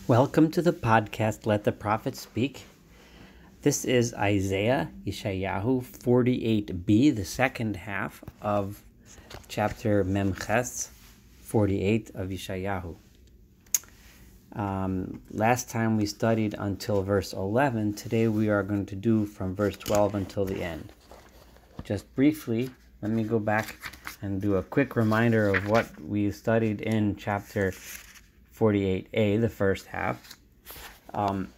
Welcome to the podcast, Let the Prophet Speak. This is Isaiah, Yeshayahu 48b, the second half of chapter Memches 48 of Yeshayahu. Last time we studied until verse 11. Today we are going to do from verse 12 until the end. Just briefly, let me go back and do a quick reminder of what we studied in chapter 48a, the first half. In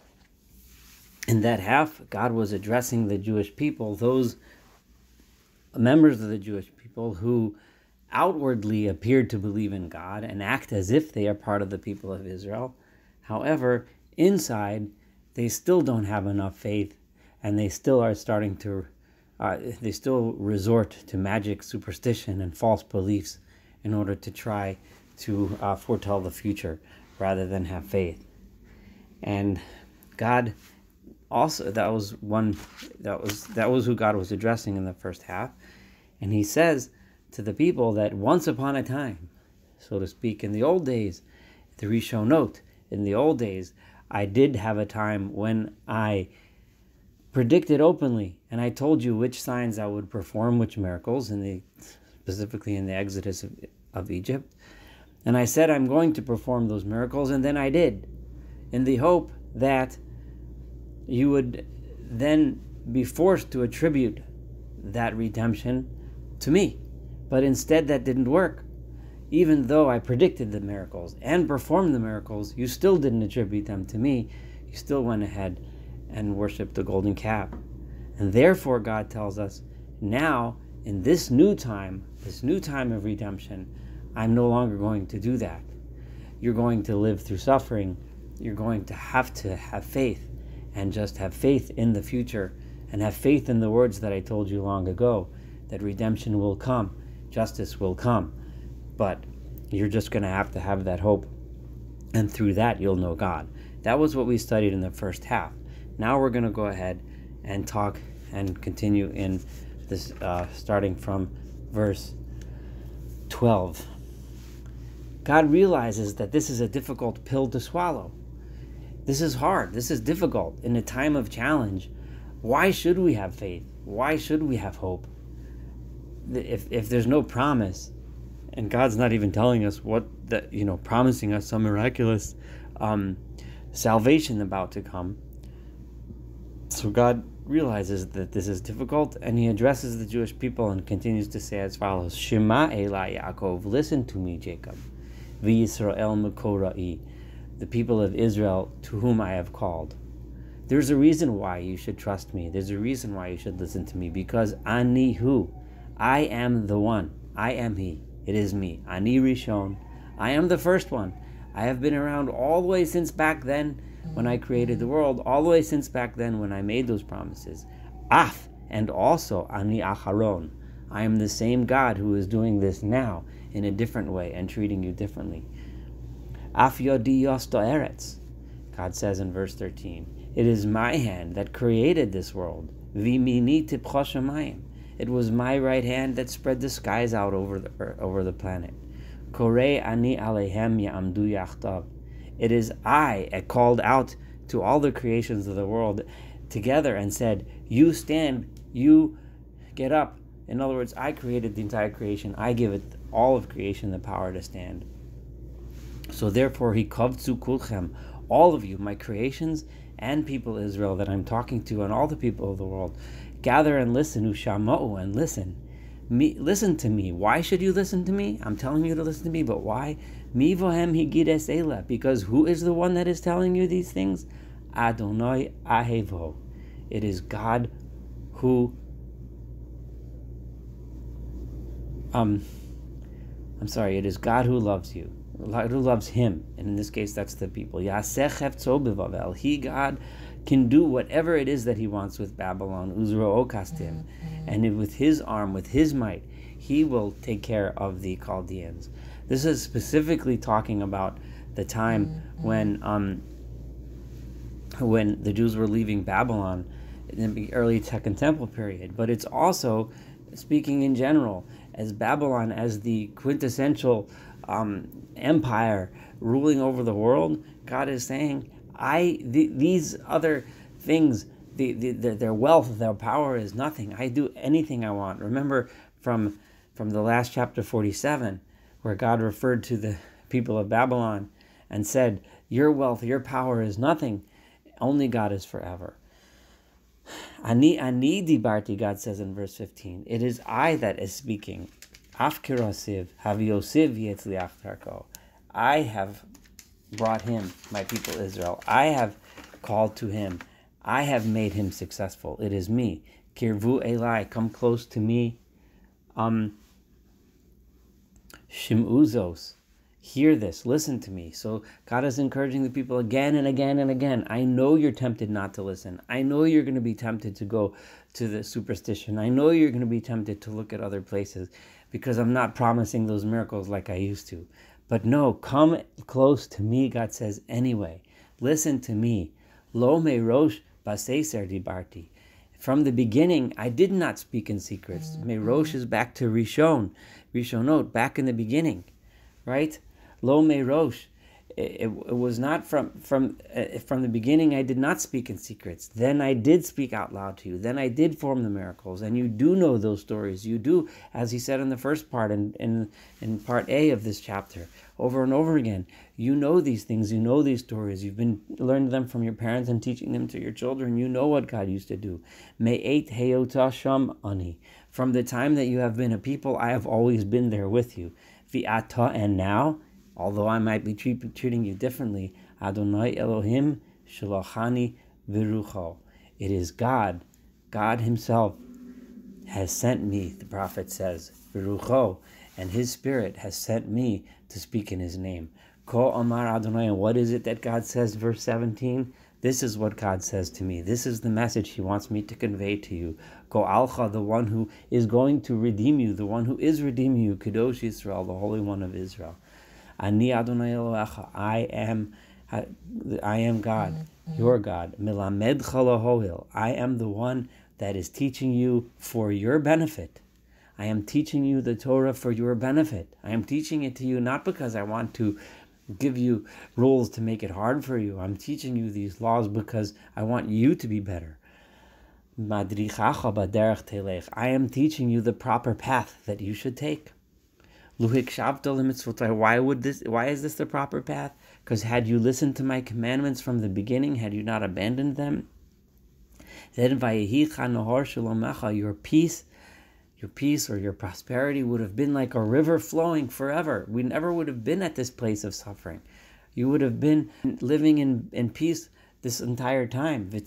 that half, God was addressing the Jewish people, those members of the Jewish people who outwardly appeared to believe in God and act as if they are part of the people of Israel. However, inside, they still don't have enough faith, and they still are starting to, they still resort to magic, superstition, and false beliefs in order to try to foretell the future rather than have faith. And God also, that was who God was addressing in the first half. And he says to the people that once upon a time, so to speak, in the old days, the Rishonot, in the old days, I did have a time when I predicted openly, and I told you which signs I would perform, which miracles, specifically in the Exodus of Egypt. And I said I'm going to perform those miracles, and then I did, in the hope that you would then be forced to attribute that redemption to me. But instead that didn't work. Even though I predicted the miracles and performed the miracles, you still didn't attribute them to me. You still went ahead and worshipped the golden calf. And therefore God tells us, now in this new time of redemption, I'm no longer going to do that. You're going to live through suffering. You're going to have faith, and just have faith in the future, and have faith in the words that I told you long ago, that redemption will come, justice will come. But you're just going to have that hope, and through that you'll know God. That was what we studied in the first half. Now we're going to go ahead and talk and continue in this, starting from verse 12. God realizes that this is a difficult pill to swallow. This is hard. This is difficult in a time of challenge. Why should we have faith? Why should we have hope? If there's no promise, and God's not even telling us promising us some miraculous salvation about to come. So God realizes that this is difficult, and he addresses the Jewish people and continues to say as follows: Shema Elai Yaakov, listen to me, Jacob. V'Yisrael Mekora'i, the people of Israel to whom I have called. There's a reason why you should trust me. There's a reason why you should listen to me, because Ani Hu, I am the one. I am he. It is me. Ani Rishon. I am the first one. I have been around all the way since back then when I created the world, all the way since back then when I made those promises. Af, and also Ani Acharon. I am the same God who is doing this now in a different way and treating you differently. Af Yodi Yosto Eretz. God says in verse 13, it is my hand that created this world. V'mini tipcha shamayim. It was my right hand that spread the skies out over the planet. Korei ani alehem ya'amdu yachtav. It is I called out to all the creations of the world together and said, you stand, you get up. In other words, I created the entire creation. I give it, all of creation, the power to stand. So therefore, he kavtzu kulchem, all of you, my creations and people Israel that I'm talking to, and all the people of the world, gather and listen, ushama'u, and listen. Listen to me. Why should you listen to me? I'm telling you to listen to me, but why? Mi vohem higides ela, because who is the one that is telling you these things? Adonai ahevo. It is God who it is God who loves you, who loves him, and in this case that's the people. Yaseh hefzo b'Bavel. He, God, can do whatever it is that he wants with Babylon, Uzro Okastim, and with his arm, with his might, he will take care of the Chaldeans. This is specifically talking about the time when the Jews were leaving Babylon in the early Second Temple period, but it's also speaking in general, as Babylon as the quintessential empire ruling over the world, God is saying, these other things, their wealth, their power is nothing. I do anything I want. Remember from the last chapter 47, where God referred to the people of Babylon and said, your wealth, your power is nothing. Only God is forever. Ani dibarti, God says in verse 15. It is I that is speaking. Af kirasiv, haviosiv yetzliach tarko. I have brought him, my people Israel. I have called to him. I have made him successful. It is me. Kirvu elai, come close to me. Shimuzos, hear this, listen to me. So God is encouraging the people again and again and again. I know you're tempted not to listen. I know you're going to be tempted to go to the superstition. I know you're going to be tempted to look at other places because I'm not promising those miracles like I used to. But no, come close to me, God says anyway. Listen to me. Lo me rosh baseser dibarti. From the beginning, I did not speak in secrets. Merosh is back to Rishon. Rishonot, back in the beginning, right? Lo Merosh. It was not from the beginning. I did not speak in secrets. Then I did speak out loud to you. Then I did form the miracles, and you do know those stories. You do, as he said in the first part, in part A of this chapter, over and over again. You know these things. You know these stories. You've been learning them from your parents and teaching them to your children. You know what God used to do. Me'et heyota sham ani. From the time that you have been a people, I have always been there with you. V'ata, and now, although I might be treating you differently, Adonai Elohim shalachani v'rucho. It is God himself has sent me, the prophet says, v'rucho, and his spirit has sent me to speak in his name. Ko amar Adonai, and what is it that God says, verse 17? This is what God says to me. This is the message he wants me to convey to you. Ko alcha, the one who is going to redeem you, the one who is redeeming you, Kadosh Yisrael, the Holy One of Israel. Ani Adonai Elohecha, I am God, your God. Milamed chalahohil, I am the one that is teaching you for your benefit. I am teaching you the Torah for your benefit. I am teaching it to you not because I want to give you rules to make it hard for you. I'm teaching you these laws because I want you to be better. Madrichacha baderech telech, I am teaching you the proper path that you should take. Why is this the proper path? Because had you listened to my commandments from the beginning, had you not abandoned them, then your peace or your prosperity would have been like a river flowing forever. We never would have been at this place of suffering. You would have been living in peace this entire time. And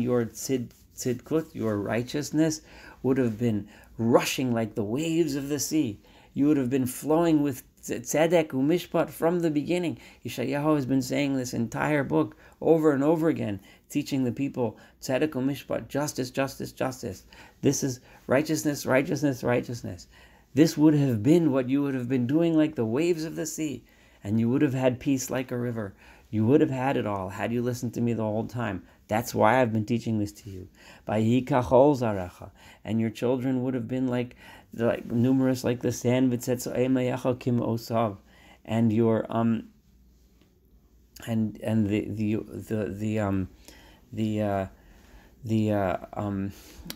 your tzidkut, your righteousness, would have been rushing like the waves of the sea. You would have been flowing with tzedek umishpat from the beginning. Yeshayahu has been saying this entire book over and over again, teaching the people tzedek umishpat, justice, justice, justice. This is righteousness, righteousness, righteousness. This would have been what you would have been doing like the waves of the sea, and you would have had peace like a river. You would have had it all had you listened to me the whole time. That's why I've been teaching this to you. And your children would have been like numerous like the sand, and your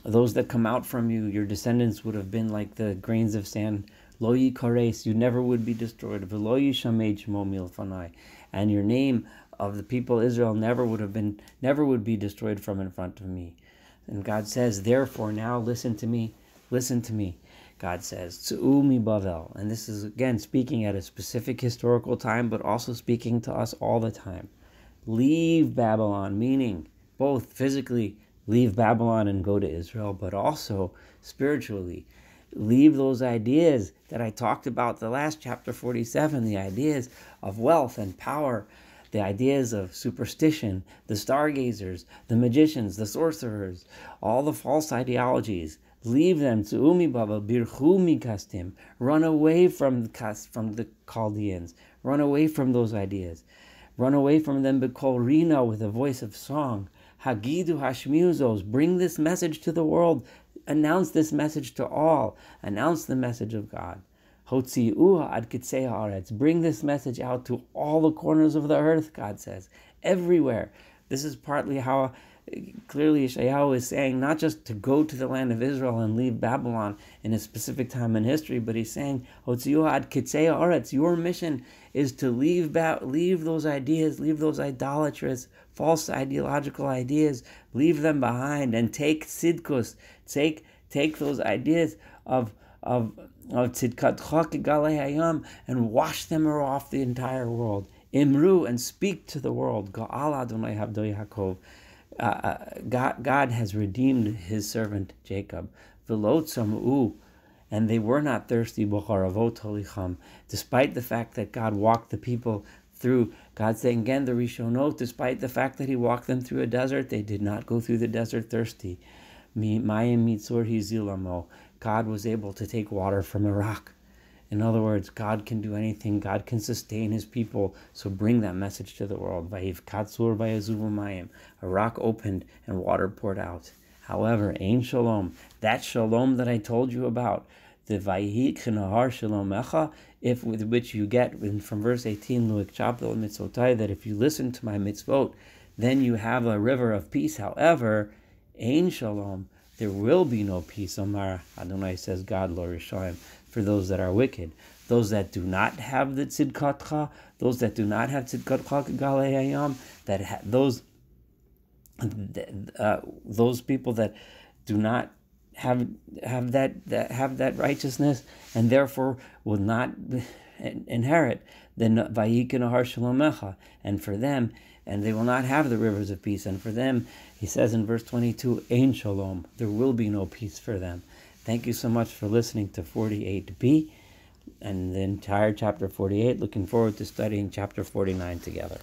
those that come out from you, your descendants would have been like the grains of sand. Lo yikares, you never would be destroyed. V'lo yishamed shmo milfanai, and your name of the people Israel never would be destroyed from in front of me. And God says, therefore now listen to me. God says, Tzu'u mi Bavel, and this is again speaking at a specific historical time, but also speaking to us all the time. Leave Babylon, meaning both physically leave Babylon and go to Israel, but also spiritually. Leave those ideas that I talked about the last chapter 47, the ideas of wealth and power, the ideas of superstition, the stargazers, the magicians, the sorcerers, all the false ideologies. Leave them. Tzu'umi baba birchu mikastim. Run away from the Chaldeans. Run away from those ideas. Run away from them b'kol rina, with a voice of song. Hagidu hashmiuzos. Bring this message to the world. Announce this message to all. Announce the message of God. Hotzi'uha ad kitzei haaretz. Bring this message out to all the corners of the earth, God says, everywhere. This is partly how clearly Yeshayahu is saying not just to go to the land of Israel and leave Babylon in a specific time in history, but he's saying, Hotzi'uha ad kitzei haaretz, your mission is to leave those ideas, leave those idolatrous, false ideological ideas, leave them behind, and take tzidkus, take those ideas of tzidkatcha kegalei hayam, and wash them off the entire world. Imru, and speak to the world. Ga'al Adonai Havdo Yaakov. God has redeemed his servant Jacob. V'lo tzam'u, and they were not thirsty, b'charavot holicham, despite the fact that God walked the people through. God saying again, the Rishonot, despite the fact that he walked them through a desert, they did not go through the desert thirsty. Mayim mitzor hizilamo. God was able to take water from a rock. In other words, God can do anything. God can sustain his people. So bring that message to the world. Vayiv katzur vayazuvu mayim. A rock opened and water poured out. However, ein shalom, that shalom that I told you about, the vayhi k'nahar shalom echa, with which you get from verse 18, luik chapel mitzvotai, that if you listen to my mitzvot, then you have a river of peace. However, ein shalom, there will be no peace. Omar Adonai, says God, lo rishoyim, for those that are wicked, those that do not have the tzidkatcha, those that do not have tzidkatcha kegalei hayam, those people that do not have that righteousness, and therefore will not inherit the vayhi k'nahar shalom echa, and for them, and they will not have the rivers of peace, and for them, he says in verse 22, ein shalom, there will be no peace for them. Thank you so much for listening to 48b and the entire chapter 48. Looking forward to studying chapter 49 together.